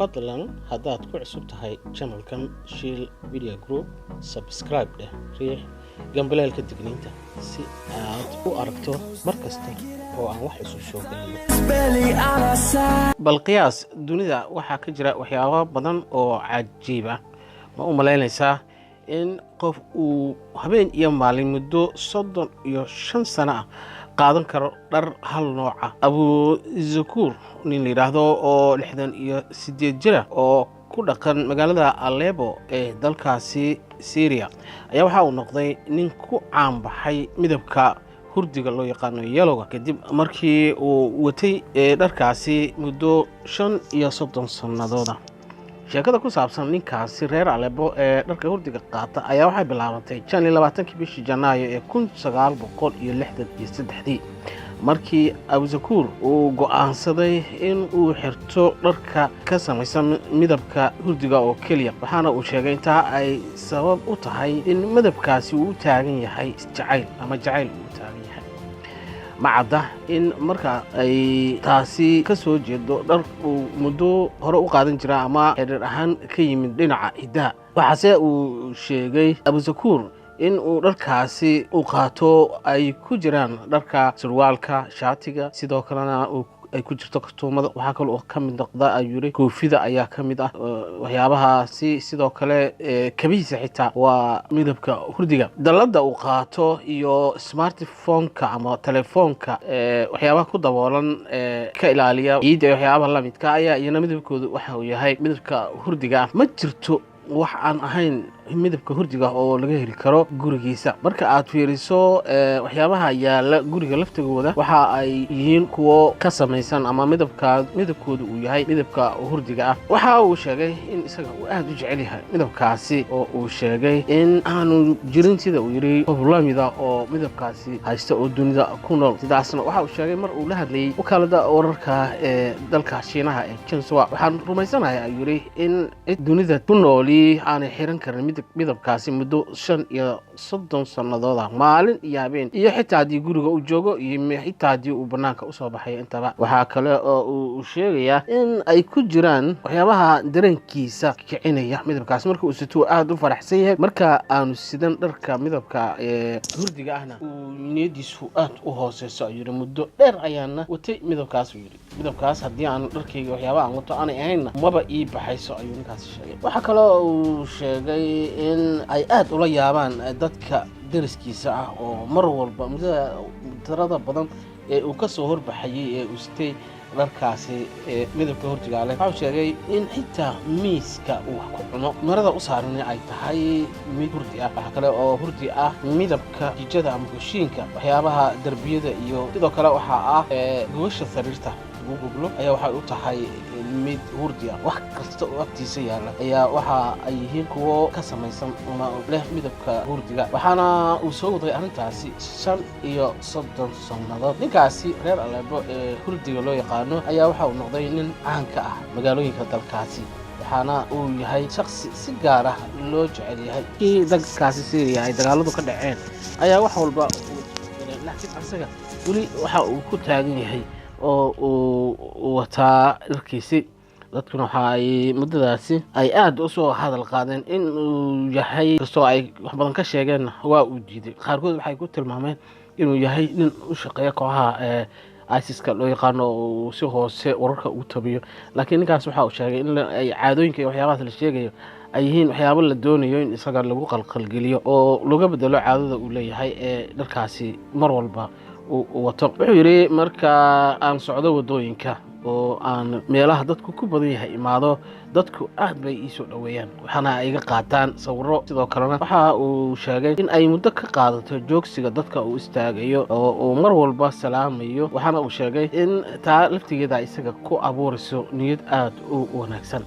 fadlan haddaad ku cusub tahay channelkan Shiil Media Group subscribe dheh riix gambaleelka digniinta si aad u aragto markasta oo aan wax cusub soo gelino. bal qiyaas dunida waxaa ka jira waxyaabo badan oo cajiib ah. ma u malaynaysaa in qof uu habeen iyo maalin muddo 35 sano ah qaadan karo dhar hal nooc ah? Abu Zakur nin yiraahdo oo 68 jir ah oo ku dhaqan magaalada Aleppo ee dalkaasi Syria ayaa waxa uu noqday nin ku caan baxay midabka hurdiga loo yaqaan yellow kadib markii uu watay dharkaasi muddo 35 sanadood. sheekada ku saabsan ninkaasi reer Aleppo ee dharka hurdiga qaata ayaa waxay bilaabatay 25 bishii Janaayo ee 1963 markii Abu Zakur uu go'aansaday in uu xirto dharka ka samaysan midabka hurdiga oo kaliya, waxaana uu sheegay inta ay sabab u tahay in midabkaasi uu taagan yahay jacayl ama jacayl uu taagan yahay. macada in marka ay taasi ka soo jeedo dhar uu muddo hore u qaadan jira ama xiriir ahaan ka yimid dhinaca hidaha. waxaase uu sheegay Abu Zakur in uu dharkaasi u qaato ay ku jiraan dharka surwaalka, shaatiga, sidoo kalena ay ku jirto kartuumada. waxa kale oo kamid noqda ayuri koofida ayaa kamid ah waxyaabahaasi. sidoo kale kabihiisa xitaa waa midabka hurdiga. dalada uu qaato iyo smartphone-ka ama telefoonka waxyaabaha ku daboolan ka ilaaliya ciidda iyo waxyaabaha la midka ayaa iyana midabkoodu waxa uu yahay midabka hurdiga. ma jirto wax aan ahayn midabka hurdiga oo laga heli karo gurigiisa. marka aad fiiriso waxyaabaha yaala guriga laftigooda waxa ay yihiin kuwo ka samaysan ama midabkoodu uu yahay midabka hurdiga ah. waxa uu sheegay in isaga uu aad u jecel yahay midabkaasi oo uu sheegay in aanu jirin sida uu yiri qof lamida oo midabkaasi haysta oo dunida ku nool. sidaasna waxa uu sheegay mar uu la hadlayay wakaalada wararka ee dalka Shiinaha ee Xinhua. waxaan rumaysanahay ayuu yiri in dunida ku nooli aan xiran karin midabkaasi muddo 35 sanadood ah, maalin iyo habeen, iyo xitaa hadii guriga uu joogo iyo xitaa hadii uu banaanka u soo baxay intaba. waxa kale oo uu sheegaya in ay ku jiraan waxyaabaha dareenkiisa kicinaya midabkaasi marka uu sito aad u faraxsan yahay. marka aanu sidan dharka midabka hurdiga ahna uu niyadiisu aad u hooseyso ayuu yiri muddo dheer ayaana watay midabkaas. yiri midabkaas hadii aan dharkayga waxyaabaha aan wato aanay ahayn maba ii baxayso ayuu ninkaas sheegay. waxa kale oo uu sheegay in ay aad ula yaabaan dadka dariskiisa ah oo mar walba muddada badan ee uu ka soo horbaxayay ee uu sitay dharkaasi midabka hurdiga leh. waxa uu sheegay in xitaa miiska uu wax ku cuno marada u saaran ay tahay mid hurdi ah. waxa kale oo hurdi ah midabka jijada ama kushiinka, waxyaabaha darbiyada, iyo sidoo kale waxa ah gogosha sariirta Google ayaa waxa uu tahay mid hurdi ah. wax kasta oo agtiisa yaala ayaa waxa ay yihiin kuwo ka samaysan una leh midabka hurdiga. waxaana uu soo waday arintaasi 35 sanadood. ninkaasi reer Aleppo ee hurdiga loo yaqaano ayaa waxa uu noqday nin caan ka ah magaalooyinka dalkaasi, waxaana uu yahay shakhsi si gaar ah loo jecel yahay. dalkaasi Syria ay dagaaladu ka dhaceen ayaa wax walba laakiin asaga wali waxa uu ku taagan yahay oo uu wataa dharkiisi. dadkuna waxa ay muddadaasi ay aad u soo hadal qaadeen in uu yahay kastoo ay wax badan ka sheegeen waa uu diiday. qaarkood waxay ku tilmaameen inuu yahay nin u shaqeeya kooxaha ISIS-ka loo yaqaano oo si hoose wararka ugu tabiyo. laakiin ninkaas waxa uu sheegay in ay caadooyinka iyo waxyaabaha la sheegayo ay yihiin waxyaabo la doonayo in isaga lagu qalqalgeliyo oo laga bedelo caadada uu leeyahay ee dharkaasi mar walba uu wato. wuxuu yiri marka aan socdo wadooyinka oo aan meelaha dadku ku badan yahay imaado, dadku aad bay ii soo dhaweeyaan, waxaana ay iga qaataan sawirro. sidoo kalena waxa uu sheegay in ay muddo ka qaadato joogsiga dadka uu istaagayo oo uu mar walba salaamayo. waxaana uu sheegay in taa laftigeeda isaga ku abuurayso niyad aad u wanaagsan.